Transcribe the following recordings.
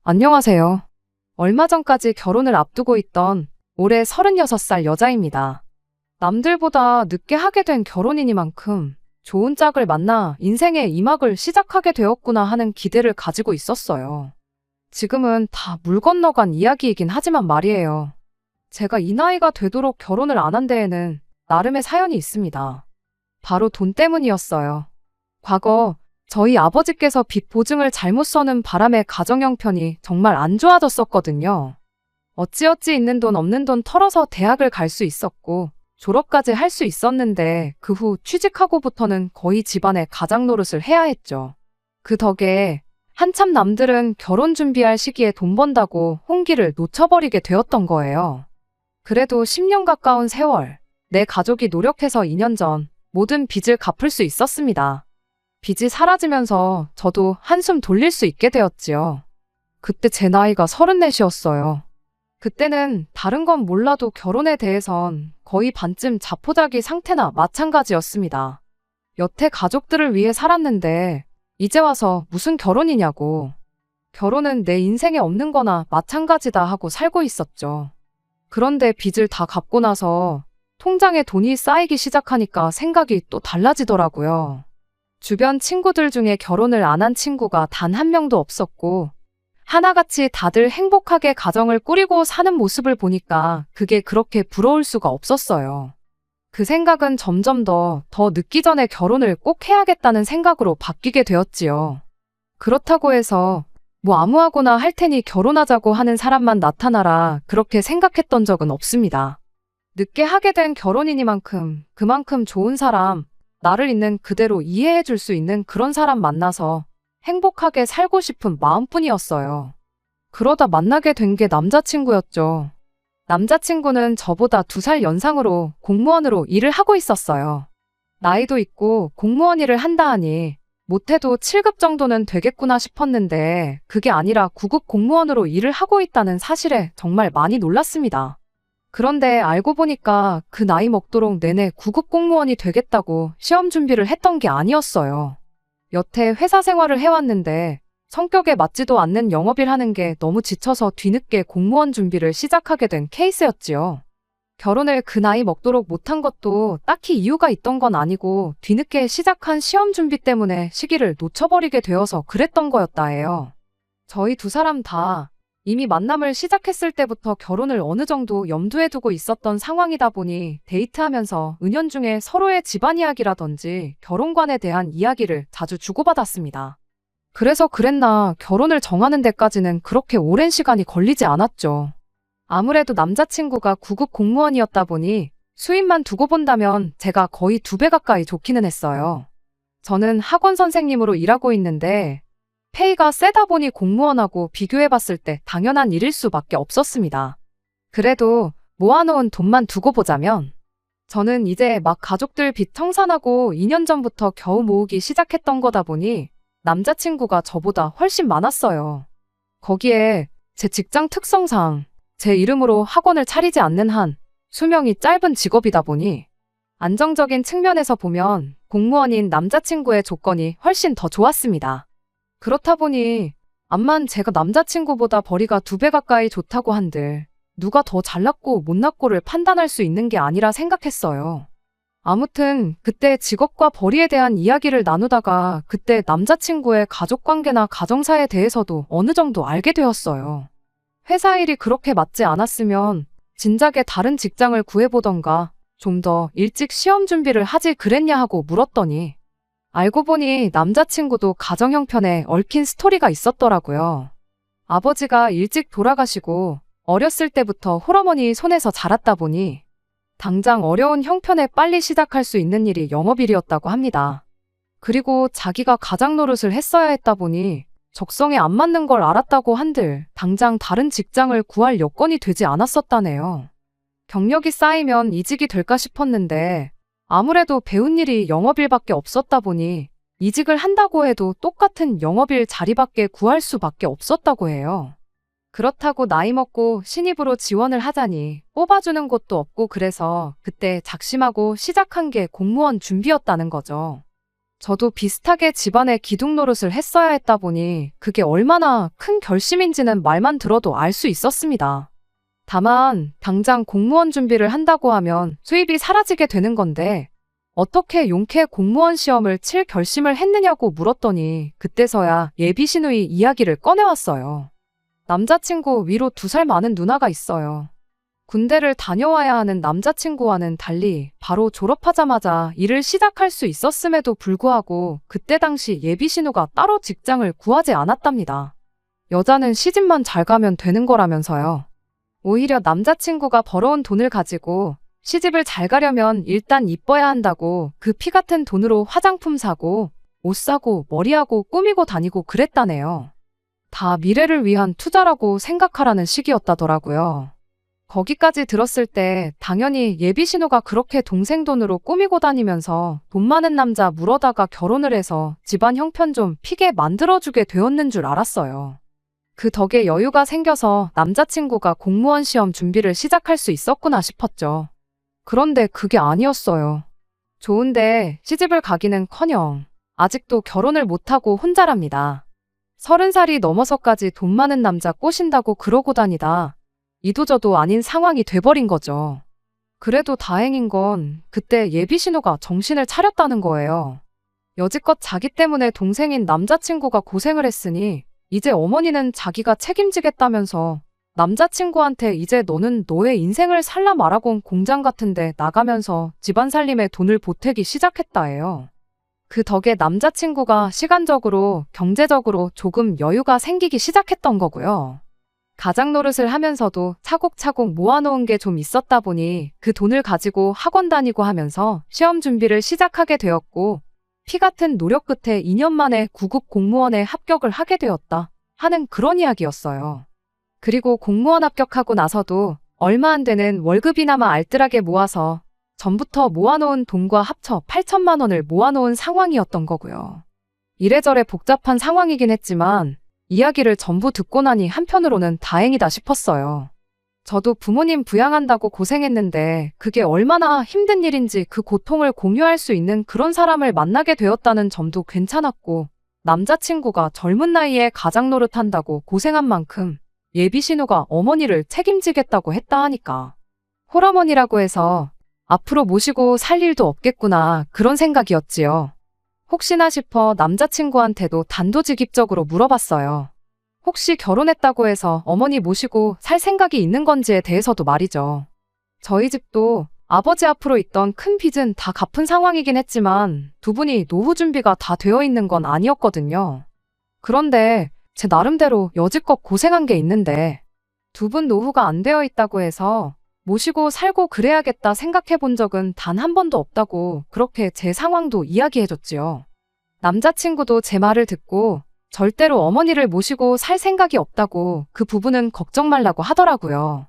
안녕하세요. 얼마 전까지 결혼을 앞두고 있던 올해 36살 여자입니다. 남들보다 늦게 하게 된 결혼이니만큼 좋은 짝을 만나 인생의 2막을 시작하게 되었구나 하는 기대를 가지고 있었어요. 지금은 다 물 건너간 이야기이긴 하지만 말이에요. 제가 이 나이가 되도록 결혼을 안 한 데에는 나름의 사연이 있습니다. 바로 돈 때문이었어요. 과거 저희 아버지께서 빚 보증을 잘못 써는 바람에 가정 형편이 정말 안 좋아졌었거든요. 어찌어찌 있는 돈 없는 돈 털어서 대학을 갈 수 있었고 졸업까지 할 수 있었는데 그 후 취직하고부터는 거의 집안의 가장 노릇을 해야 했죠. 그 덕에 한참 남들은 결혼 준비할 시기에 돈 번다고 홍기를 놓쳐버리게 되었던 거예요. 그래도 10년 가까운 세월, 내 가족이 노력해서 2년 전 모든 빚을 갚을 수 있었습니다. 빚이 사라지면서 저도 한숨 돌릴 수 있게 되었지요. 그때 제 나이가 34이었어요. 그때는 다른 건 몰라도 결혼에 대해선 거의 반쯤 자포자기 상태나 마찬가지였습니다. 여태 가족들을 위해 살았는데 이제 와서 무슨 결혼이냐고. 결혼은 내 인생에 없는 거나 마찬가지다 하고 살고 있었죠. 그런데 빚을 다 갚고 나서 통장에 돈이 쌓이기 시작하니까 생각이 또 달라지더라고요. 주변 친구들 중에 결혼을 안 한 친구가 단 한 명도 없었고 하나같이 다들 행복하게 가정을 꾸리고 사는 모습을 보니까 그게 그렇게 부러울 수가 없었어요. 그 생각은 점점 더 늦기 전에 결혼을 꼭 해야겠다는 생각으로 바뀌게 되었지요. 그렇다고 해서 뭐 아무하고나 할 테니 결혼하자고 하는 사람만 나타나라 그렇게 생각했던 적은 없습니다. 늦게 하게 된 결혼이니만큼 그만큼 좋은 사람, 나를 있는 그대로 이해해 줄 수 있는 그런 사람 만나서 행복하게 살고 싶은 마음뿐이었어요. 그러다 만나게 된 게 남자친구였죠. 남자친구는 저보다 2살 연상으로 공무원으로 일을 하고 있었어요. 나이도 있고 공무원 일을 한다 하니 못해도 7급 정도는 되겠구나 싶었는데 그게 아니라 9급 공무원으로 일을 하고 있다는 사실에 정말 많이 놀랐습니다. 그런데 알고 보니까 그 나이 먹도록 내내 9급 공무원이 되겠다고 시험 준비를 했던 게 아니었어요. 여태 회사 생활을 해왔는데 성격에 맞지도 않는 영업일 하는 게 너무 지쳐서 뒤늦게 공무원 준비를 시작하게 된 케이스였지요. 결혼을 그 나이 먹도록 못한 것도 딱히 이유가 있던 건 아니고 뒤늦게 시작한 시험 준비 때문에 시기를 놓쳐버리게 되어서 그랬던 거였다 해요. 저희 2사람 다 이미 만남을 시작했을 때부터 결혼을 어느 정도 염두에 두고 있었던 상황이다 보니 데이트하면서 은연중에 서로의 집안 이야기라든지 결혼관에 대한 이야기를 자주 주고받았습니다. 그래서 그랬나 결혼을 정하는 데까지는 그렇게 오랜 시간이 걸리지 않았죠. 아무래도 남자친구가 9급 공무원이었다 보니 수입만 두고 본다면 제가 거의 2배 가까이 좋기는 했어요. 저는 학원 선생님으로 일하고 있는데 페이가 세다 보니 공무원하고 비교해봤을 때 당연한 일일 수밖에 없었습니다. 그래도 모아놓은 돈만 두고 보자면 저는 이제 막 가족들 빚 청산하고 2년 전부터 겨우 모으기 시작했던 거다 보니 남자친구가 저보다 훨씬 많았어요. 거기에 제 직장 특성상 제 이름으로 학원을 차리지 않는 한 수명이 짧은 직업이다 보니 안정적인 측면에서 보면 공무원인 남자친구의 조건이 훨씬 더 좋았습니다. 그렇다 보니 암만 제가 남자친구보다 벌이가 2배 가까이 좋다고 한들 누가 더 잘났고 못났고를 판단할 수 있는 게 아니라 생각했어요. 아무튼 그때 직업과 벌이에 대한 이야기를 나누다가 그때 남자친구의 가족관계나 가정사에 대해서도 어느 정도 알게 되었어요. 회사 일이 그렇게 맞지 않았으면 진작에 다른 직장을 구해보던가 좀 더 일찍 시험 준비를 하지 그랬냐 하고 물었더니 알고 보니 남자친구도 가정 형편에 얽힌 스토리가 있었더라고요. 아버지가 일찍 돌아가시고 어렸을 때부터 홀어머니 손에서 자랐다 보니 당장 어려운 형편에 빨리 시작할 수 있는 일이 영업일이었다고 합니다. 그리고 자기가 가장 노릇을 했어야 했다 보니 적성에 안 맞는 걸 알았다고 한들 당장 다른 직장을 구할 여건이 되지 않았었다네요. 경력이 쌓이면 이직이 될까 싶었는데 아무래도 배운 일이 영업일밖에 없었다 보니 이직을 한다고 해도 똑같은 영업일 자리밖에 구할 수밖에 없었다고 해요. 그렇다고 나이 먹고 신입으로 지원을 하자니 뽑아주는 곳도 없고 그래서 그때 작심하고 시작한 게 공무원 준비였다는 거죠. 저도 비슷하게 집안의 기둥 노릇을 했어야 했다 보니 그게 얼마나 큰 결심인지는 말만 들어도 알 수 있었습니다. 다만 당장 공무원 준비를 한다고 하면 수입이 사라지게 되는 건데 어떻게 용케 공무원 시험을 칠 결심을 했느냐고 물었더니 그때서야 예비 시누이 이야기를 꺼내왔어요. 남자친구 위로 2살 많은 누나가 있어요. 군대를 다녀와야 하는 남자친구와는 달리 바로 졸업하자마자 일을 시작할 수 있었음에도 불구하고 그때 당시 예비 신우가 따로 직장을 구하지 않았답니다. 여자는 시집만 잘 가면 되는 거라면서요. 오히려 남자친구가 벌어온 돈을 가지고 시집을 잘 가려면 일단 이뻐야 한다고 그 피 같은 돈으로 화장품 사고 옷 사고 머리하고 꾸미고 다니고 그랬다네요. 다 미래를 위한 투자라고 생각하라는 식이었다더라고요. 거기까지 들었을 때 당연히 예비 신우가 그렇게 동생 돈으로 꾸미고 다니면서 돈 많은 남자 물어다가 결혼을 해서 집안 형편 좀 피게 만들어주게 되었는 줄 알았어요. 그 덕에 여유가 생겨서 남자친구가 공무원 시험 준비를 시작할 수 있었구나 싶었죠. 그런데 그게 아니었어요. 좋은데 시집을 가기는커녕 아직도 결혼을 못하고 혼자랍니다. 30살이 넘어서까지 돈 많은 남자 꼬신다고 그러고 다니다 이도저도 아닌 상황이 돼버린 거죠. 그래도 다행인 건 그때 예비 신우가 정신을 차렸다는 거예요. 여지껏 자기 때문에 동생인 남자친구가 고생을 했으니 이제 어머니는 자기가 책임지겠다면서 남자친구한테 이제 너는 너의 인생을 살라 말하곤 공장 같은데 나가면서 집안 살림에 돈을 보태기 시작했다 해요. 그 덕에 남자친구가 시간적으로 경제적으로 조금 여유가 생기기 시작했던 거고요. 가장 노릇을 하면서도 차곡차곡 모아놓은 게 좀 있었다 보니 그 돈을 가지고 학원 다니고 하면서 시험 준비를 시작하게 되었고 피 같은 노력 끝에 2년 만에 9급 공무원에 합격을 하게 되었다 하는 그런 이야기였어요. 그리고 공무원 합격하고 나서도 얼마 안 되는 월급이나마 알뜰하게 모아서 전부터 모아놓은 돈과 합쳐 8천만 원을 모아놓은 상황이었던 거고요. 이래저래 복잡한 상황이긴 했지만 이야기를 전부 듣고 나니 한편으로는 다행이다 싶었어요. 저도 부모님 부양한다고 고생했는데 그게 얼마나 힘든 일인지 그 고통을 공유할 수 있는 그런 사람을 만나게 되었다는 점도 괜찮았고 남자친구가 젊은 나이에 가장 노릇한다고 고생한 만큼 예비 신우가 어머니를 책임지겠다고 했다 하니까 홀어머니라고 해서 앞으로 모시고 살 일도 없겠구나 그런 생각이었지요. 혹시나 싶어 남자친구한테도 단도직입적으로 물어봤어요. 혹시 결혼했다고 해서 어머니 모시고 살 생각이 있는 건지에 대해서도 말이죠. 저희 집도 아버지 앞으로 있던 큰 빚은 다 갚은 상황이긴 했지만 두 분이 노후 준비가 다 되어 있는 건 아니었거든요. 그런데 제 나름대로 여지껏 고생한 게 있는데 두 분 노후가 안 되어 있다고 해서 모시고 살고 그래야겠다 생각해 본 적은 단 한 번도 없다고 그렇게 제 상황도 이야기해줬지요. 남자친구도 제 말을 듣고 절대로 어머니를 모시고 살 생각이 없다고 그 부분은 걱정 말라고 하더라고요.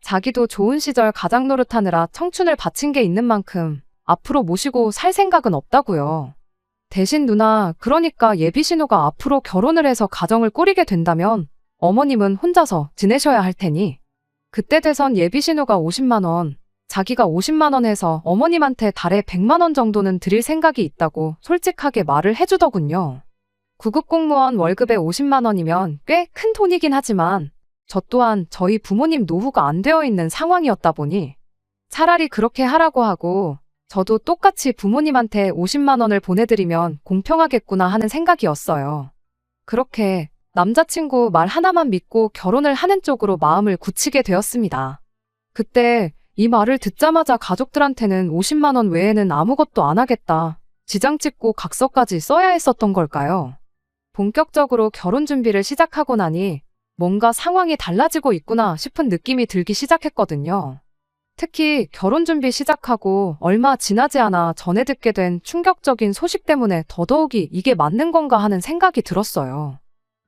자기도 좋은 시절 가장 노릇하느라 청춘을 바친 게 있는 만큼 앞으로 모시고 살 생각은 없다고요. 대신 누나, 그러니까 예비 신우가 앞으로 결혼을 해서 가정을 꾸리게 된다면 어머님은 혼자서 지내셔야 할 테니 그때 돼선 예비 신우가 50만 원, 자기가 50만 원 해서 어머님한테 달에 100만 원 정도는 드릴 생각이 있다고 솔직하게 말을 해주더군요. 9급 공무원 월급에 50만 원이면 꽤 큰 돈이긴 하지만 저 또한 저희 부모님 노후가 안 되어 있는 상황이었다 보니 차라리 그렇게 하라고 하고 저도 똑같이 부모님한테 50만 원을 보내드리면 공평하겠구나 하는 생각이었어요. 그렇게 남자친구 말 하나만 믿고 결혼을 하는 쪽으로 마음을 굳히게 되었습니다. 그때 이 말을 듣자마자 가족들한테는 50만 원 외에는 아무것도 안 하겠다, 지장 찍고 각서까지 써야 했었던 걸까요? 본격적으로 결혼 준비를 시작하고 나니 뭔가 상황이 달라지고 있구나 싶은 느낌이 들기 시작했거든요. 특히 결혼 준비 시작하고 얼마 지나지 않아 전해 듣게 된 충격적인 소식 때문에 더더욱이 이게 맞는 건가 하는 생각이 들었어요.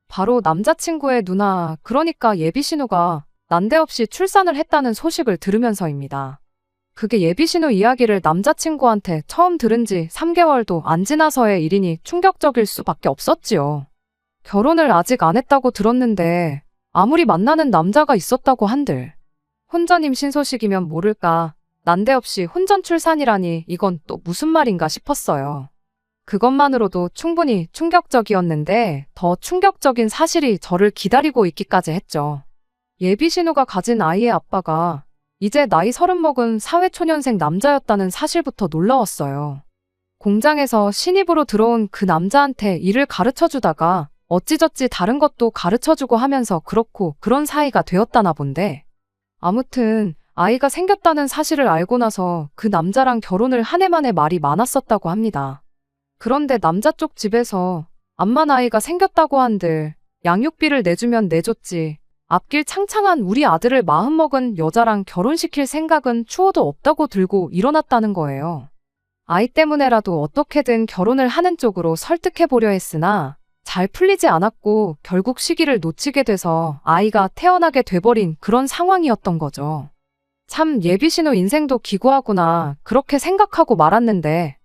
바로 남자친구의 누나, 그러니까 예비 신우가 난데없이 출산을 했다는 소식을 들으면서입니다. 그게 예비 신우 이야기를 남자친구한테 처음 들은 지 3개월도 안 지나서의 일이니 충격적일 수밖에 없었지요. 결혼을 아직 안 했다고 들었는데 아무리 만나는 남자가 있었다고 한들 혼전 임신 소식이면 모를까 난데없이 혼전 출산이라니 이건 또 무슨 말인가 싶었어요. 그것만으로도 충분히 충격적이었는데 더 충격적인 사실이 저를 기다리고 있기까지 했죠. 예비 신우가 가진 아이의 아빠가 이제 나이 30 먹은 사회초년생 남자였다는 사실부터 놀라웠어요. 공장에서 신입으로 들어온 그 남자한테 일을 가르쳐주다가 어찌저찌 다른 것도 가르쳐주고 하면서 그렇고 그런 사이가 되었다나 본데, 아무튼 아이가 생겼다는 사실을 알고 나서 그 남자랑 결혼을 한 해 만에 말이 많았었다고 합니다. 그런데 남자 쪽 집에서 암만 아이가 생겼다고 한들 양육비를 내주면 내줬지 앞길 창창한 우리 아들을 마음먹은 여자랑 결혼시킬 생각은 추호도 없다고 들고 일어났다는 거예요. 아이 때문에라도 어떻게든 결혼을 하는 쪽으로 설득해보려 했으나 잘 풀리지 않았고 결국 시기를 놓치게 돼서 아이가 태어나게 돼버린 그런 상황이었던 거죠. 참 예비신우 인생도 기구하구나 그렇게 생각하고 말았는데,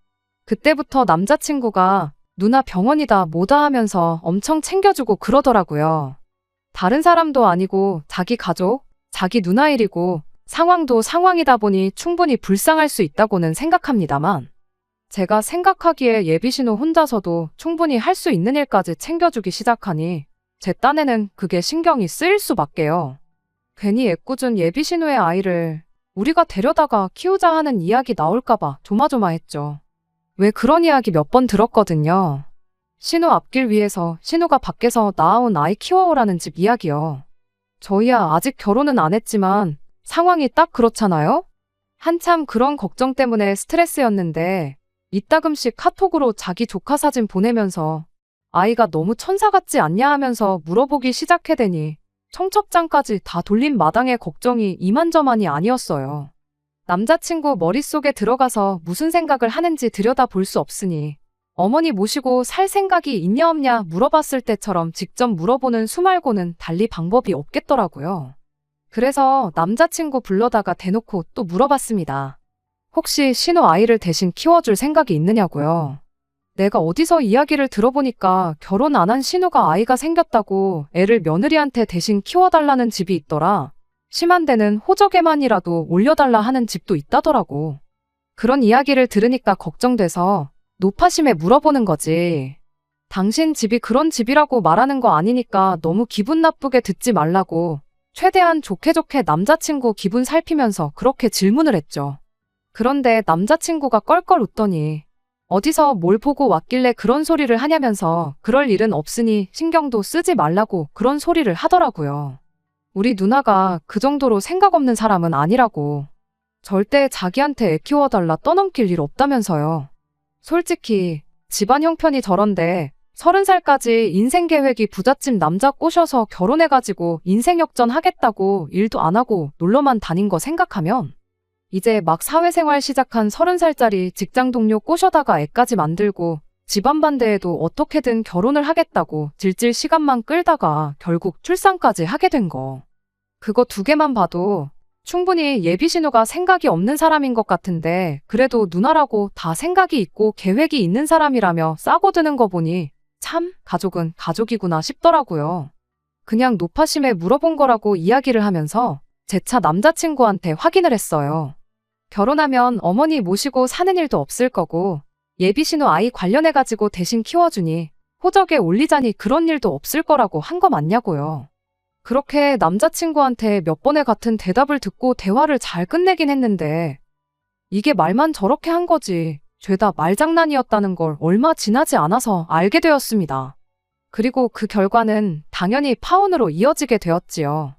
그때부터 남자친구가 누나 병원이다 뭐다 하면서 엄청 챙겨주고 그러더라고요. 다른 사람도 아니고 자기 가족, 자기 누나 일이고 상황도 상황이다 보니 충분히 불쌍할 수 있다고는 생각합니다만, 제가 생각하기에 예비신우 혼자서도 충분히 할 수 있는 일까지 챙겨주기 시작하니 제 딴에는 그게 신경이 쓰일 수밖에요. 괜히 애꿎은 예비신우의 아이를 우리가 데려다가 키우자 하는 이야기 나올까봐 조마조마했죠. 왜 그런 이야기 몇 번 들었거든요. 신우 앞길 위해서 신우가 밖에서 낳아온 아이 키워오라는 집 이야기요. 저희야 아직 결혼은 안 했지만 상황이 딱 그렇잖아요? 한참 그런 걱정 때문에 스트레스였는데 이따금씩 카톡으로 자기 조카 사진 보내면서 아이가 너무 천사 같지 않냐 하면서 물어보기 시작해대니 청첩장까지 다 돌린 마당에 걱정이 이만저만이 아니었어요. 남자친구 머릿속에 들어가서 무슨 생각을 하는지 들여다볼 수 없으니 어머니 모시고 살 생각이 있냐 없냐 물어봤을 때처럼 직접 물어보는 수 말고는 달리 방법이 없겠더라고요. 그래서 남자친구 불러다가 대놓고 또 물어봤습니다. 혹시 신우 아이를 대신 키워줄 생각이 있느냐고요. 내가 어디서 이야기를 들어보니까 결혼 안 한 신우가 아이가 생겼다고 애를 며느리한테 대신 키워달라는 집이 있더라. 심한 데는 호적에만이라도 올려달라 하는 집도 있다더라고. 그런 이야기를 들으니까 걱정돼서 노파심에 물어보는 거지. 당신 집이 그런 집이라고 말하는 거 아니니까 너무 기분 나쁘게 듣지 말라고 최대한 좋게 남자친구 기분 살피면서 그렇게 질문을 했죠. 그런데 남자친구가 껄껄 웃더니 어디서 뭘 보고 왔길래 그런 소리를 하냐면서 그럴 일은 없으니 신경도 쓰지 말라고 그런 소리를 하더라고요. 우리 누나가 그 정도로 생각 없는 사람은 아니라고. 절대 자기한테 애 키워달라 떠넘길 일 없다면서요. 솔직히 집안 형편이 저런데 30살까지 인생 계획이 부잣집 남자 꼬셔서 결혼해가지고 인생 역전 하겠다고 일도 안 하고 놀러만 다닌 거 생각하면 이제 막 사회생활 시작한 30살짜리 직장 동료 꼬셔다가 애까지 만들고 집안 반대에도 어떻게든 결혼을 하겠다고 질질 시간만 끌다가 결국 출산까지 하게 된 거. 그거 두 개만 봐도 충분히 예비신우가 생각이 없는 사람인 것 같은데 그래도 누나라고 다 생각이 있고 계획이 있는 사람이라며 싸고드는 거 보니 참 가족은 가족이구나 싶더라고요. 그냥 노파심에 물어본 거라고 이야기를 하면서 재차 남자친구한테 확인을 했어요. 결혼하면 어머니 모시고 사는 일도 없을 거고 예비신우 아이 관련해가지고 대신 키워주니 호적에 올리자니 그런 일도 없을 거라고 한 거 맞냐고요. 그렇게 남자친구한테 몇 번의 같은 대답을 듣고 대화를 잘 끝내긴 했는데 이게 말만 저렇게 한 거지 죄다 말장난이었다는 걸 얼마 지나지 않아서 알게 되었습니다. 그리고 그 결과는 당연히 파혼으로 이어지게 되었지요.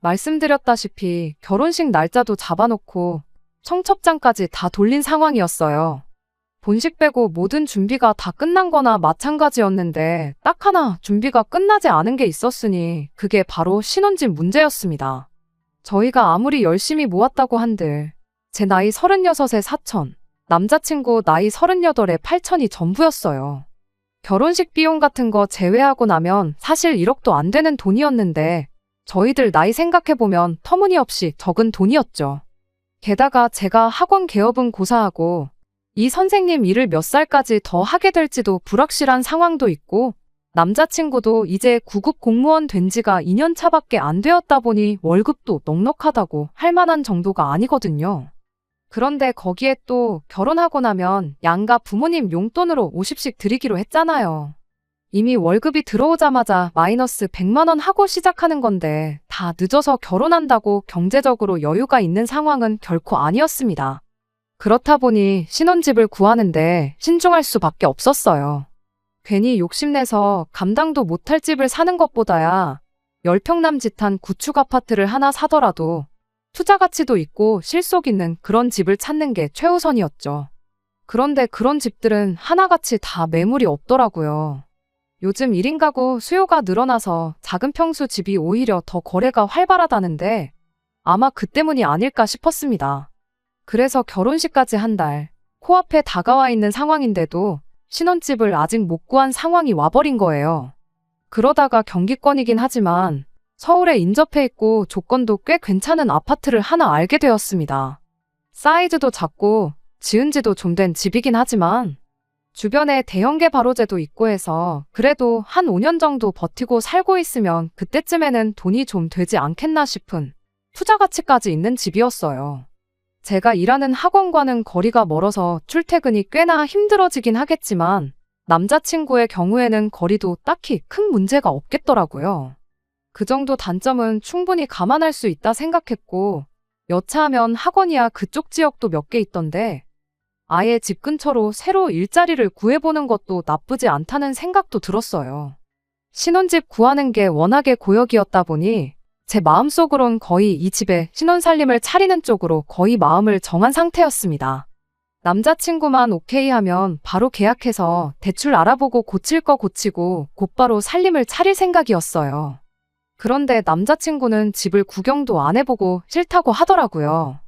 말씀드렸다시피 결혼식 날짜도 잡아놓고 청첩장까지 다 돌린 상황이었어요. 본식 빼고 모든 준비가 다 끝난 거나 마찬가지였는데 딱 하나 준비가 끝나지 않은 게 있었으니 그게 바로 신혼집 문제였습니다. 저희가 아무리 열심히 모았다고 한들 제 나이 36에 4천, 남자친구 나이 38에 8천이 전부였어요. 결혼식 비용 같은 거 제외하고 나면 사실 1억도 안 되는 돈이었는데 저희들 나이 생각해보면 터무니없이 적은 돈이었죠. 게다가 제가 학원 개업은 고사하고 이 선생님 일을 몇 살까지 더 하게 될지도 불확실한 상황도 있고 남자친구도 이제 9급 공무원 된 지가 2년 차밖에 안 되었다 보니 월급도 넉넉하다고 할 만한 정도가 아니거든요. 그런데 거기에 또 결혼하고 나면 양가 부모님 용돈으로 50씩 드리기로 했잖아요. 이미 월급이 들어오자마자 마이너스 100만 원 하고 시작하는 건데 다 늦어서 결혼한다고 경제적으로 여유가 있는 상황은 결코 아니었습니다. 그렇다 보니 신혼집을 구하는데 신중할 수밖에 없었어요. 괜히 욕심내서 감당도 못할 집을 사는 것보다야 10평 남짓한 구축 아파트를 하나 사더라도 투자 가치도 있고 실속 있는 그런 집을 찾는 게 최우선이었죠. 그런데 그런 집들은 하나같이 다 매물이 없더라고요. 요즘 1인 가구 수요가 늘어나서 작은 평수 집이 오히려 더 거래가 활발하다는데 아마 그 때문이 아닐까 싶었습니다. 그래서 결혼식까지 한 달 코앞에 다가와 있는 상황인데도 신혼집을 아직 못 구한 상황이 와버린 거예요. 그러다가 경기권이긴 하지만 서울에 인접해 있고 조건도 꽤 괜찮은 아파트를 하나 알게 되었습니다. 사이즈도 작고 지은 지도 좀 된 집이긴 하지만 주변에 대형계 바로제도 있고 해서 그래도 한 5년 정도 버티고 살고 있으면 그때쯤에는 돈이 좀 되지 않겠나 싶은 투자 가치까지 있는 집이었어요. 제가 일하는 학원과는 거리가 멀어서 출퇴근이 꽤나 힘들어지긴 하겠지만 남자친구의 경우에는 거리도 딱히 큰 문제가 없겠더라고요. 그 정도 단점은 충분히 감안할 수 있다 생각했고 여차하면 학원이야 그쪽 지역도 몇 개 있던데 아예 집 근처로 새로 일자리를 구해보는 것도 나쁘지 않다는 생각도 들었어요. 신혼집 구하는 게 워낙에 고역이었다 보니 제 마음속으론 거의 이 집에 신혼살림을 차리는 쪽으로 거의 마음을 정한 상태였습니다. 남자친구만 오케이 하면 바로 계약해서 대출 알아보고 고칠 거 고치고 곧바로 살림을 차릴 생각이었어요. 그런데 남자친구는 집을 구경도 안 해보고 싫다고 하더라고요.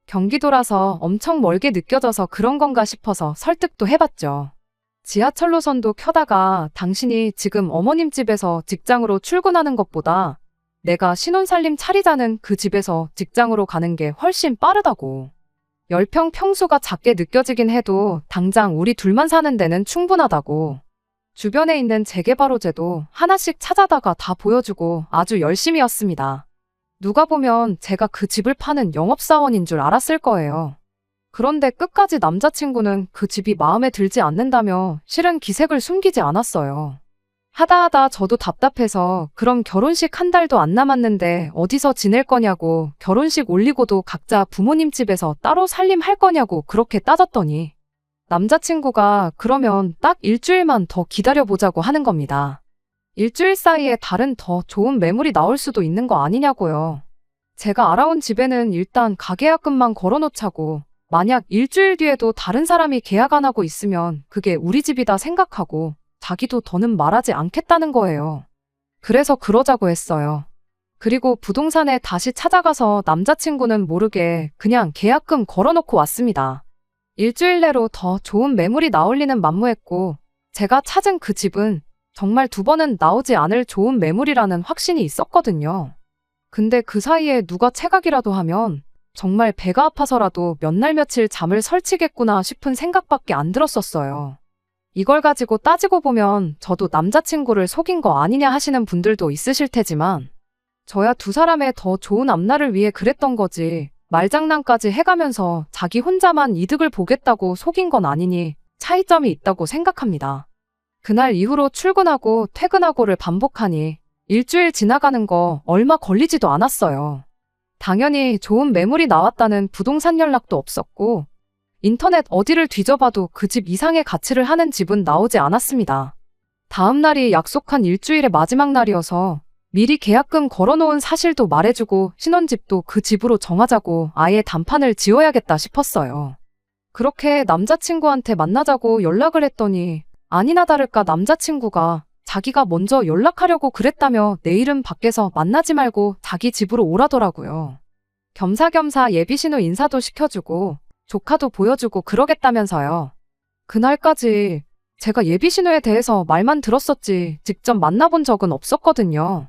경기도라서 엄청 멀게 느껴져서 그런 건가 싶어서 설득도 해봤죠. 지하철 노선도 켜다가 당신이 지금 어머님 집에서 직장으로 출근하는 것보다 내가 신혼살림 차리자는 그 집에서 직장으로 가는 게 훨씬 빠르다고. 10평 평수가 작게 느껴지긴 해도 당장 우리 둘만 사는 데는 충분하다고. 주변에 있는 재개발호재도 하나씩 찾아다가 다 보여주고 아주 열심히였습니다. 누가 보면 제가 그 집을 파는 영업사원인 줄 알았을 거예요. 그런데 끝까지 남자친구는 그 집이 마음에 들지 않는다며 실은 기색을 숨기지 않았어요. 하다 저도 답답해서 그럼 결혼식 한 달도 안 남았는데 어디서 지낼 거냐고 결혼식 올리고도 각자 부모님 집에서 따로 살림할 거냐고 그렇게 따졌더니 남자친구가 그러면 딱 일주일만 더 기다려보자고 하는 겁니다. 일주일 사이에 다른 더 좋은 매물이 나올 수도 있는 거 아니냐고요. 제가 알아온 집에는 일단 가계약금만 걸어놓자고 만약 일주일 뒤에도 다른 사람이 계약 안 하고 있으면 그게 우리 집이다 생각하고 자기도 더는 말하지 않겠다는 거예요. 그래서 그러자고 했어요. 그리고 부동산에 다시 찾아가서 남자친구는 모르게 그냥 계약금 걸어놓고 왔습니다. 일주일 내로 더 좋은 매물이 나올 리는 만무했고 제가 찾은 그 집은 정말 2번은 나오지 않을 좋은 매물이라는 확신이 있었거든요. 근데 그 사이에 누가 체각이라도 하면 정말 배가 아파서라도 몇 날 며칠 잠을 설치겠구나 싶은 생각밖에 안 들었었어요. 이걸 가지고 따지고 보면 저도 남자친구를 속인 거 아니냐 하시는 분들도 있으실 테지만 저야 두 사람의 더 좋은 앞날을 위해 그랬던 거지 말장난까지 해가면서 자기 혼자만 이득을 보겠다고 속인 건 아니니 차이점이 있다고 생각합니다. 그날 이후로 출근하고 퇴근하고를 반복하니 일주일 지나가는 거 얼마 걸리지도 않았어요. 당연히 좋은 매물이 나왔다는 부동산 연락도 없었고 인터넷 어디를 뒤져봐도 그 집 이상의 가치를 하는 집은 나오지 않았습니다. 다음 날이 약속한 일주일의 마지막 날이어서 미리 계약금 걸어놓은 사실도 말해주고 신혼집도 그 집으로 정하자고 아예 단판을 지어야겠다 싶었어요. 그렇게 남자친구한테 만나자고 연락을 했더니 아니나 다를까 남자친구가 자기가 먼저 연락하려고 그랬다며 내일은 밖에서 만나지 말고 자기 집으로 오라더라고요. 겸사겸사 예비신우 인사도 시켜주고 조카도 보여주고 그러겠다면서요. 그날까지 제가 예비신우에 대해서 말만 들었었지 직접 만나본 적은 없었거든요.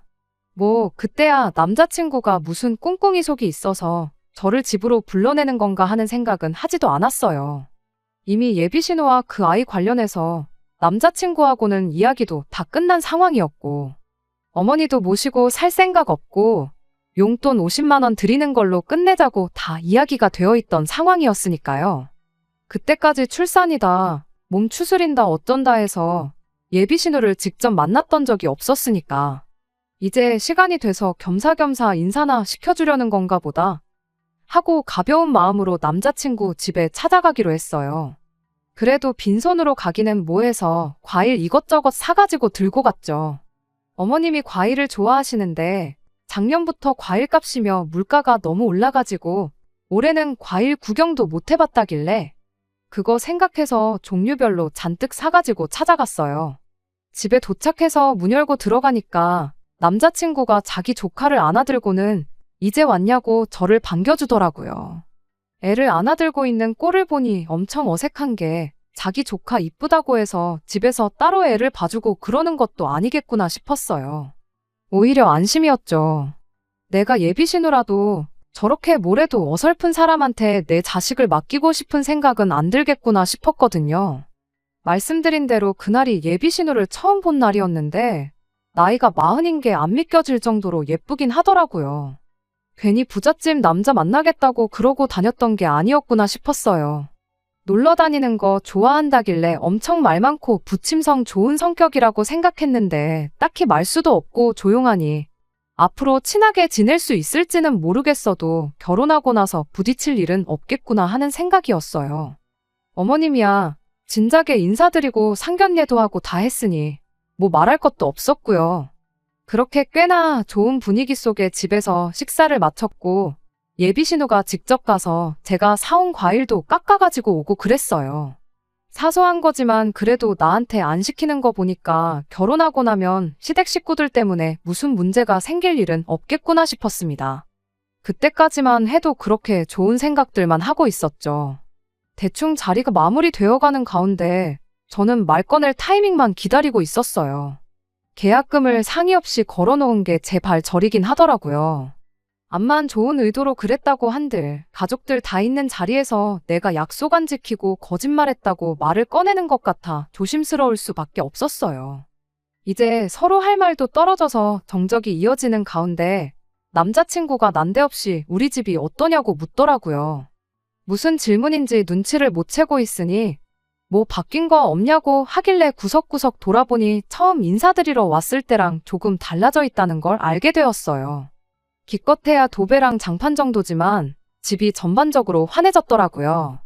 뭐 그때야 남자친구가 무슨 꿍꿍이 속이 있어서 저를 집으로 불러내는 건가 하는 생각은 하지도 않았어요. 이미 예비신우와 그 아이 관련해서 남자친구하고는 이야기도 다 끝난 상황이었고 어머니도 모시고 살 생각 없고 용돈 50만 원 드리는 걸로 끝내자고 다 이야기가 되어 있던 상황이었으니까요. 그때까지 출산이다, 몸 추스린다 어쩐다 해서 예비 신우를 직접 만났던 적이 없었으니까 이제 시간이 돼서 겸사겸사 인사나 시켜주려는 건가 보다 하고 가벼운 마음으로 남자친구 집에 찾아가기로 했어요. 그래도 빈손으로 가기는 뭐해서 과일 이것저것 사가지고 들고 갔죠. 어머님이 과일을 좋아하시는데 작년부터 과일값이며 물가가 너무 올라가지고 올해는 과일 구경도 못 해봤다길래 그거 생각해서 종류별로 잔뜩 사가지고 찾아갔어요. 집에 도착해서 문 열고 들어가니까 남자친구가 자기 조카를 안아들고는 이제 왔냐고 저를 반겨주더라고요. 애를 안아들고 있는 꼴을 보니 엄청 어색한 게 자기 조카 이쁘다고 해서 집에서 따로 애를 봐주고 그러는 것도 아니겠구나 싶었어요. 오히려 안심이었죠. 내가 예비 신우라도 저렇게 뭐래도 어설픈 사람한테 내 자식을 맡기고 싶은 생각은 안 들겠구나 싶었거든요. 말씀드린 대로 그날이 예비 신우를 처음 본 날이었는데 나이가 40인 게 안 믿겨질 정도로 예쁘긴 하더라고요. 괜히 부잣집 남자 만나겠다고 그러고 다녔던 게 아니었구나 싶었어요. 놀러 다니는 거 좋아한다길래 엄청 말 많고 부침성 좋은 성격이라고 생각했는데 딱히 말수도 없고 조용하니 앞으로 친하게 지낼 수 있을지는 모르겠어도 결혼하고 나서 부딪힐 일은 없겠구나 하는 생각이었어요. 어머님이야 진작에 인사드리고 상견례도 하고 다 했으니 뭐 말할 것도 없었고요. 그렇게 꽤나 좋은 분위기 속에 집에서 식사를 마쳤고 예비 신우가 직접 가서 제가 사온 과일도 깎아가지고 오고 그랬어요. 사소한 거지만 그래도 나한테 안 시키는 거 보니까 결혼하고 나면 시댁 식구들 때문에 무슨 문제가 생길 일은 없겠구나 싶었습니다. 그때까지만 해도 그렇게 좋은 생각들만 하고 있었죠. 대충 자리가 마무리되어가는 가운데 저는 말 꺼낼 타이밍만 기다리고 있었어요. 계약금을 상의 없이 걸어놓은 게 제 발 저리긴 하더라고요. 암만 좋은 의도로 그랬다고 한들 가족들 다 있는 자리에서 내가 약속 안 지키고 거짓말했다고 말을 꺼내는 것 같아 조심스러울 수밖에 없었어요. 이제 서로 할 말도 떨어져서 정적이 이어지는 가운데 남자친구가 난데없이 우리 집이 어떠냐고 묻더라고요. 무슨 질문인지 눈치를 못 채고 있으니 뭐 바뀐 거 없냐고 하길래 구석구석 돌아보니 처음 인사드리러 왔을 때랑 조금 달라져 있다는 걸 알게 되었어요. 기껏해야 도배랑 장판 정도지만 집이 전반적으로 환해졌더라고요.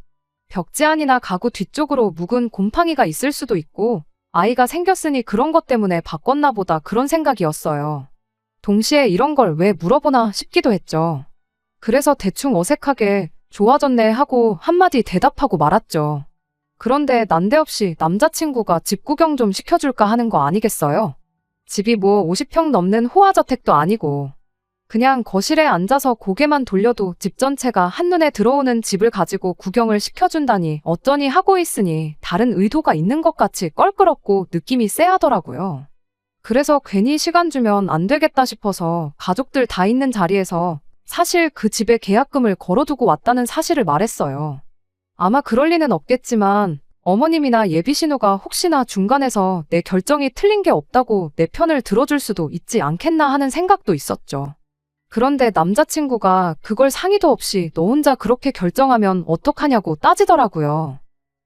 벽지안이나 가구 뒤쪽으로 묵은 곰팡이가 있을 수도 있고 아이가 생겼으니 그런 것 때문에 바꿨나 보다 그런 생각이었어요. 동시에 이런 걸 왜 물어보나 싶기도 했죠. 그래서 대충 어색하게 좋아졌네 하고 한마디 대답하고 말았죠. 그런데 난데없이 남자친구가 집 구경 좀 시켜줄까 하는 거 아니겠어요? 집이 뭐 50평 넘는 호화저택도 아니고 그냥 거실에 앉아서 고개만 돌려도 집 전체가 한눈에 들어오는 집을 가지고 구경을 시켜준다니 어쩌니 하고 있으니 다른 의도가 있는 것 같이 껄끄럽고 느낌이 쎄하더라고요. 그래서 괜히 시간 주면 안 되겠다 싶어서 가족들 다 있는 자리에서 사실 그 집에 계약금을 걸어두고 왔다는 사실을 말했어요. 아마 그럴 리는 없겠지만 어머님이나 예비 신우가 혹시나 중간에서 내 결정이 틀린 게 없다고 내 편을 들어줄 수도 있지 않겠나 하는 생각도 있었죠. 그런데 남자친구가 그걸 상의도 없이 너 혼자 그렇게 결정하면 어떡하냐고 따지더라고요.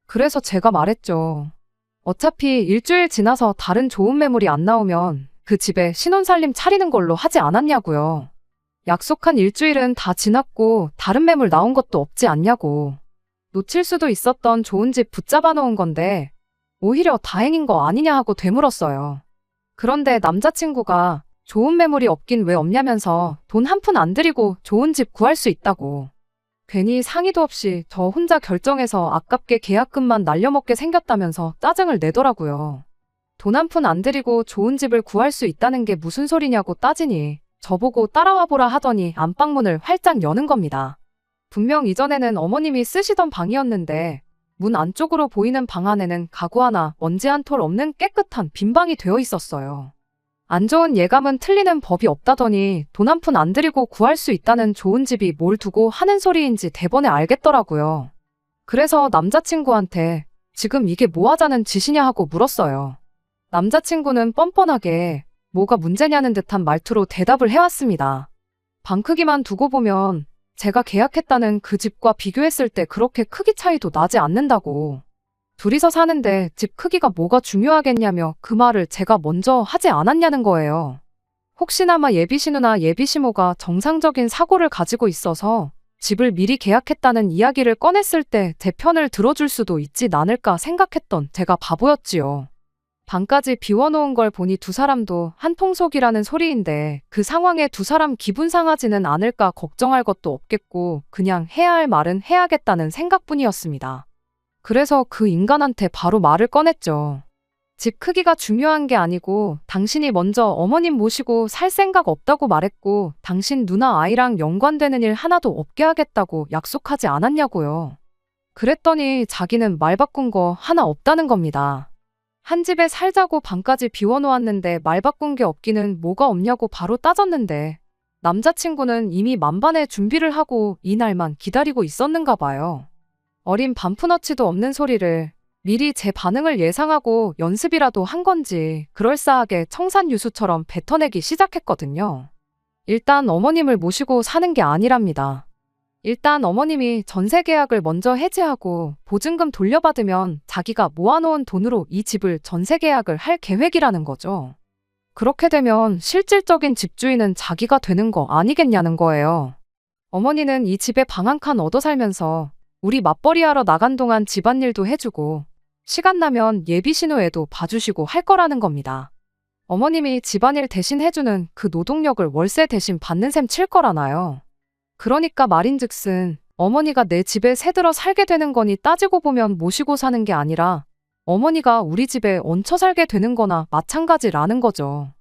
그래서 제가 말했죠. 어차피 일주일 지나서 다른 좋은 매물이 안 나오면 그 집에 신혼살림 차리는 걸로 하지 않았냐고요. 약속한 일주일은 다 지났고 다른 매물 나온 것도 없지 않냐고. 놓칠 수도 있었던 좋은 집 붙잡아 놓은 건데 오히려 다행인 거 아니냐 하고 되물었어요. 그런데 남자친구가 좋은 매물이 없긴 왜 없냐면서 돈 한 푼 안 들이고 좋은 집 구할 수 있다고. 괜히 상의도 없이 저 혼자 결정해서 아깝게 계약금만 날려먹게 생겼다면서 짜증을 내더라고요. 돈 한 푼 안 들이고 좋은 집을 구할 수 있다는 게 무슨 소리냐고 따지니 저보고 따라와 보라 하더니 안방문을 활짝 여는 겁니다. 분명 이전에는 어머님이 쓰시던 방이었는데 문 안쪽으로 보이는 방 안에는 가구 하나 먼지 한 톨 없는 깨끗한 빈 방이 되어 있었어요. 안 좋은 예감은 틀리는 법이 없다더니 돈 한 푼 안 들이고 구할 수 있다는 좋은 집이 뭘 두고 하는 소리인지 대번에 알겠더라고요. 그래서 남자친구한테 지금 이게 뭐 하자는 짓이냐 하고 물었어요. 남자친구는 뻔뻔하게 뭐가 문제냐는 듯한 말투로 대답을 해왔습니다. 방 크기만 두고 보면 제가 계약했다는 그 집과 비교했을 때 그렇게 크기 차이도 나지 않는다고. 둘이서 사는데 집 크기가 뭐가 중요하겠냐며 그 말을 제가 먼저 하지 않았냐는 거예요. 혹시나마 예비신우나 예비시모가 정상적인 사고를 가지고 있어서 집을 미리 계약했다는 이야기를 꺼냈을 때 제 편을 들어줄 수도 있지 않을까 생각했던 제가 바보였지요. 방까지 비워놓은 걸 보니 두 사람도 한통속이라는 소리인데 그 상황에 두 사람 기분 상하지는 않을까 걱정할 것도 없겠고 그냥 해야 할 말은 해야겠다는 생각뿐이었습니다. 그래서 그 인간한테 바로 말을 꺼냈죠. 집 크기가 중요한 게 아니고 당신이 먼저 어머님 모시고 살 생각 없다고 말했고 당신 누나 아이랑 연관되는 일 하나도 없게 하겠다고 약속하지 않았냐고요. 그랬더니 자기는 말 바꾼 거 하나 없다는 겁니다. 한 집에 살자고 방까지 비워놓았는데 말 바꾼 게 없기는 뭐가 없냐고 바로 따졌는데 남자친구는 이미 만반의 준비를 하고 이날만 기다리고 있었는가 봐요. 어린 반푼어치도 없는 소리를 미리 제 반응을 예상하고 연습이라도 한 건지 그럴싸하게 청산유수처럼 뱉어내기 시작했거든요. 일단 어머님을 모시고 사는 게 아니랍니다. 일단 어머님이 전세 계약을 먼저 해지하고 보증금 돌려받으면 자기가 모아놓은 돈으로 이 집을 전세 계약을 할 계획이라는 거죠. 그렇게 되면 실질적인 집주인은 자기가 되는 거 아니겠냐는 거예요. 어머니는 이 집에 방 한 칸 얻어 살면서 우리 맞벌이하러 나간 동안 집안일도 해주고 시간 나면 예비신우애도 봐주시고 할 거라는 겁니다. 어머님이 집안일 대신 해주는 그 노동력을 월세 대신 받는 셈 칠 거라나요. 그러니까 말인즉슨 어머니가 내 집에 새들어 살게 되는 거니 따지고 보면 모시고 사는 게 아니라 어머니가 우리 집에 얹혀 살게 되는 거나 마찬가지라는 거죠.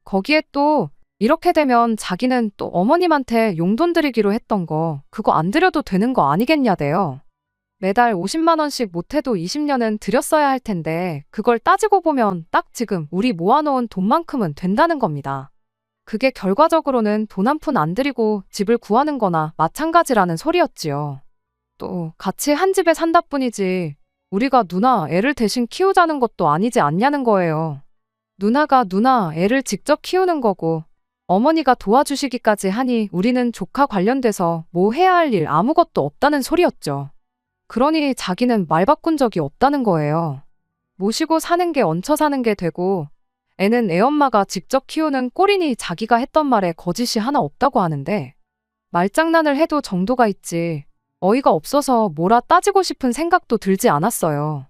거기에 또 이렇게 되면 자기는 또 어머님한테 용돈 드리기로 했던 거 그거 안 드려도 되는 거 아니겠냐대요. 매달 50만 원씩 못해도 20년은 드렸어야 할 텐데 그걸 따지고 보면 딱 지금 우리 모아놓은 돈만큼은 된다는 겁니다. 그게 결과적으로는 돈 한 푼 안 들이고 집을 구하는 거나 마찬가지라는 소리였지요. 또 같이 한 집에 산다 뿐이지 우리가 누나 애를 대신 키우자는 것도 아니지 않냐는 거예요. 누나가 누나 애를 직접 키우는 거고 어머니가 도와주시기까지 하니 우리는 조카 관련돼서 뭐 해야 할 일 아무것도 없다는 소리였죠. 그러니 자기는 말 바꾼 적이 없다는 거예요. 모시고 사는 게 얹혀 사는 게 되고 애는 애엄마가 직접 키우는 꼴이니 자기가 했던 말에 거짓이 하나 없다고 하는데 말장난을 해도 정도가 있지 어이가 없어서 뭐라 따지고 싶은 생각도 들지 않았어요.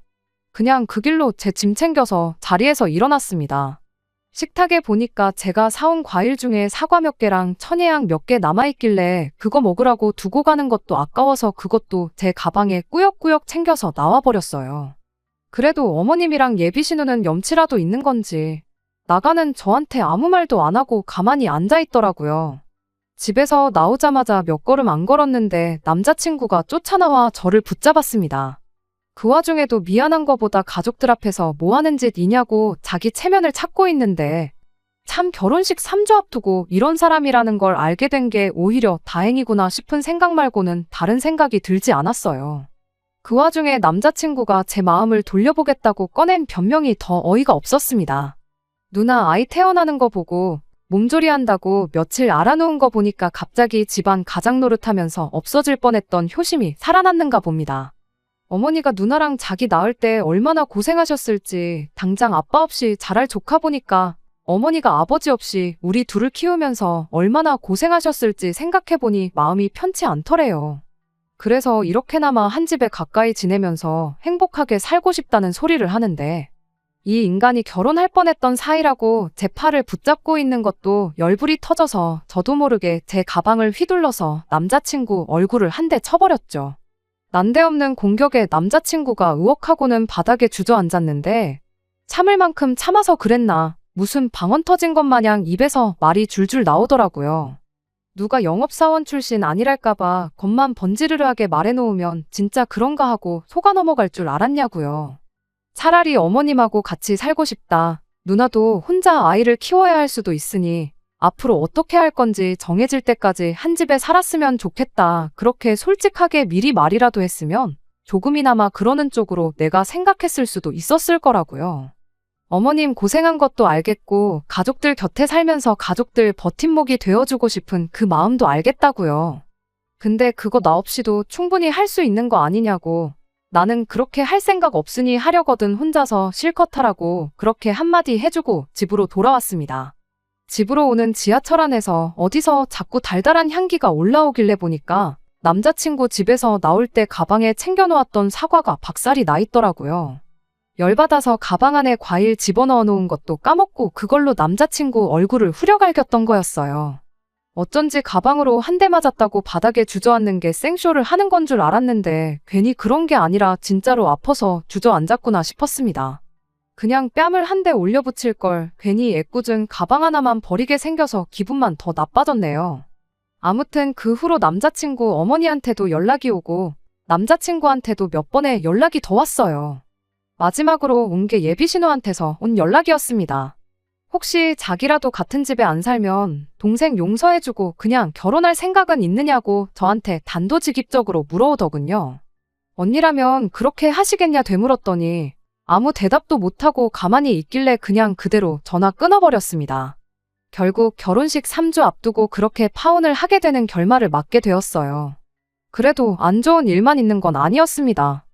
그냥 그 길로 제 짐 챙겨서 자리에서 일어났습니다. 식탁에 보니까 제가 사온 과일 중에 사과 몇 개랑 천혜향 몇 개 남아있길래 그거 먹으라고 두고 가는 것도 아까워서 그것도 제 가방에 꾸역꾸역 챙겨서 나와버렸어요. 그래도 어머님이랑 예비신우는 염치라도 있는 건지 나가는 저한테 아무 말도 안 하고 가만히 앉아있더라고요. 집에서 나오자마자 몇 걸음 안 걸었는데 남자친구가 쫓아나와 저를 붙잡았습니다. 그 와중에도 미안한 거보다 가족들 앞에서 뭐 하는 짓이냐고 자기 체면을 찾고 있는데 참 결혼식 3주 앞두고 이런 사람이라는 걸 알게 된 게 오히려 다행이구나 싶은 생각 말고는 다른 생각이 들지 않았어요. 그 와중에 남자친구가 제 마음을 돌려보겠다고 꺼낸 변명이 더 어이가 없었습니다. 누나 아이 태어나는 거 보고 몸조리 한다고 며칠 알아놓은 거 보니까 갑자기 집안 가장 노릇하면서 없어질 뻔했던 효심이 살아났는가 봅니다. 어머니가 누나랑 자기 낳을 때 얼마나 고생하셨을지 당장 아빠 없이 자랄 조카 보니까 어머니가 아버지 없이 우리 둘을 키우면서 얼마나 고생하셨을지 생각해보니 마음이 편치 않더래요. 그래서 이렇게나마 한 집에 가까이 지내면서 행복하게 살고 싶다는 소리를 하는데 이 인간이 결혼할 뻔했던 사이라고 제 팔을 붙잡고 있는 것도 열불이 터져서 저도 모르게 제 가방을 휘둘러서 남자친구 얼굴을 한 대 쳐버렸죠. 난데없는 공격에 남자친구가 의혹하고는 바닥에 주저앉았는데 참을 만큼 참아서 그랬나 무슨 방언 터진 것 마냥 입에서 말이 줄줄 나오더라고요. 누가 영업사원 출신 아니랄까봐 겉만 번지르르하게 말해놓으면 진짜 그런가 하고 속아 넘어갈 줄 알았냐고요. 차라리 어머님하고 같이 살고 싶다. 누나도 혼자 아이를 키워야 할 수도 있으니 앞으로 어떻게 할 건지 정해질 때까지 한 집에 살았으면 좋겠다. 그렇게 솔직하게 미리 말이라도 했으면 조금이나마 그러는 쪽으로 내가 생각했을 수도 있었을 거라고요. 어머님 고생한 것도 알겠고, 가족들 곁에 살면서 가족들 버팀목이 되어주고 싶은 그 마음도 알겠다고요. 근데 그거 나 없이도 충분히 할 수 있는 거 아니냐고. 나는 그렇게 할 생각 없으니 하려거든 혼자서 실컷 하라고 그렇게 한마디 해주고 집으로 돌아왔습니다. 집으로 오는 지하철 안에서 어디서 자꾸 달달한 향기가 올라오길래 보니까 남자친구 집에서 나올 때 가방에 챙겨놓았던 사과가 박살이 나 있더라고요. 열받아서 가방 안에 과일 집어넣어 놓은 것도 까먹고 그걸로 남자친구 얼굴을 후려갈겼던 거였어요. 어쩐지 가방으로 한 대 맞았다고 바닥에 주저앉는 게 생쇼를 하는 건 줄 알았는데 괜히 그런 게 아니라 진짜로 아파서 주저앉았구나 싶었습니다. 그냥 뺨을 한 대 올려붙일 걸 괜히 애꿎은 가방 하나만 버리게 생겨서 기분만 더 나빠졌네요. 아무튼 그 후로 남자친구 어머니한테도 연락이 오고 남자친구한테도 몇 번의 연락이 더 왔어요. 마지막으로 온 게 예비신우한테서 온 연락이었습니다. 혹시 자기라도 같은 집에 안 살면 동생 용서해주고 그냥 결혼할 생각은 있느냐고 저한테 단도직입적으로 물어오더군요. 언니라면 그렇게 하시겠냐 되물었더니 아무 대답도 못하고 가만히 있길래 그냥 그대로 전화 끊어버렸습니다. 결국 결혼식 3주 앞두고 그렇게 파혼을 하게 되는 결말을 맞게 되었어요. 그래도 안 좋은 일만 있는 건 아니었습니다.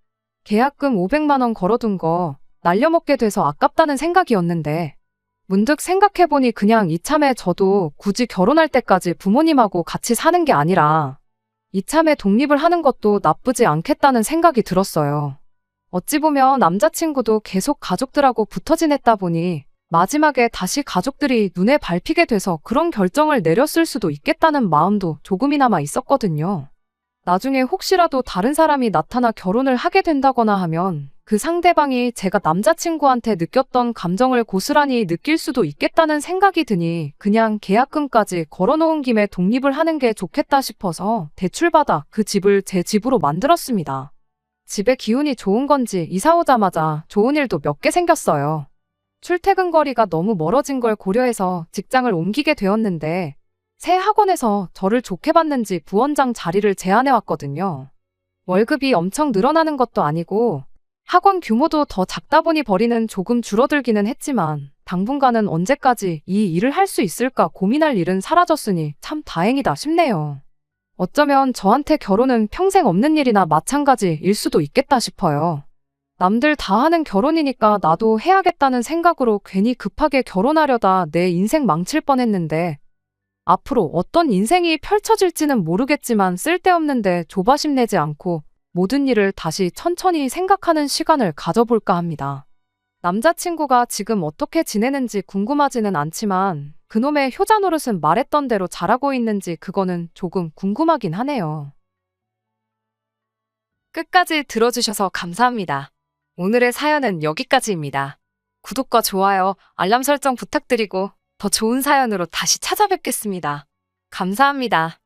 계약금 500만 원 걸어둔 거 날려먹게 돼서 아깝다는 생각이었는데 문득 생각해보니 그냥 이참에 저도 굳이 결혼할 때까지 부모님하고 같이 사는 게 아니라 이참에 독립을 하는 것도 나쁘지 않겠다는 생각이 들었어요. 어찌 보면 남자친구도 계속 가족들하고 붙어 지냈다 보니 마지막에 다시 가족들이 눈에 밟히게 돼서 그런 결정을 내렸을 수도 있겠다는 마음도 조금이나마 있었거든요. 나중에 혹시라도 다른 사람이 나타나 결혼을 하게 된다거나 하면 그 상대방이 제가 남자친구한테 느꼈던 감정을 고스란히 느낄 수도 있겠다는 생각이 드니 그냥 계약금까지 걸어놓은 김에 독립을 하는 게 좋겠다 싶어서 대출받아 그 집을 제 집으로 만들었습니다. 집에 기운이 좋은 건지 이사 오자마자 좋은 일도 몇 개 생겼어요. 출퇴근 거리가 너무 멀어진 걸 고려해서 직장을 옮기게 되었는데 새 학원에서 저를 좋게 봤는지 부원장 자리를 제안해왔거든요. 월급이 엄청 늘어나는 것도 아니고 학원 규모도 더 작다 보니 벌이는 조금 줄어들기는 했지만 당분간은 언제까지 이 일을 할 수 있을까 고민할 일은 사라졌으니 참 다행이다 싶네요. 어쩌면 저한테 결혼은 평생 없는 일이나 마찬가지일 수도 있겠다 싶어요. 남들 다 하는 결혼이니까 나도 해야겠다는 생각으로 괜히 급하게 결혼하려다 내 인생 망칠 뻔했는데 앞으로 어떤 인생이 펼쳐질지는 모르겠지만 쓸데없는데 조바심 내지 않고 모든 일을 다시 천천히 생각하는 시간을 가져볼까 합니다. 남자친구가 지금 어떻게 지내는지 궁금하지는 않지만 그놈의 효자 노릇은 말했던 대로 잘하고 있는지 그거는 조금 궁금하긴 하네요. 끝까지 들어주셔서 감사합니다. 오늘의 사연은 여기까지입니다. 구독과 좋아요, 알람 설정 부탁드리고 더 좋은 사연으로 다시 찾아뵙겠습니다. 감사합니다.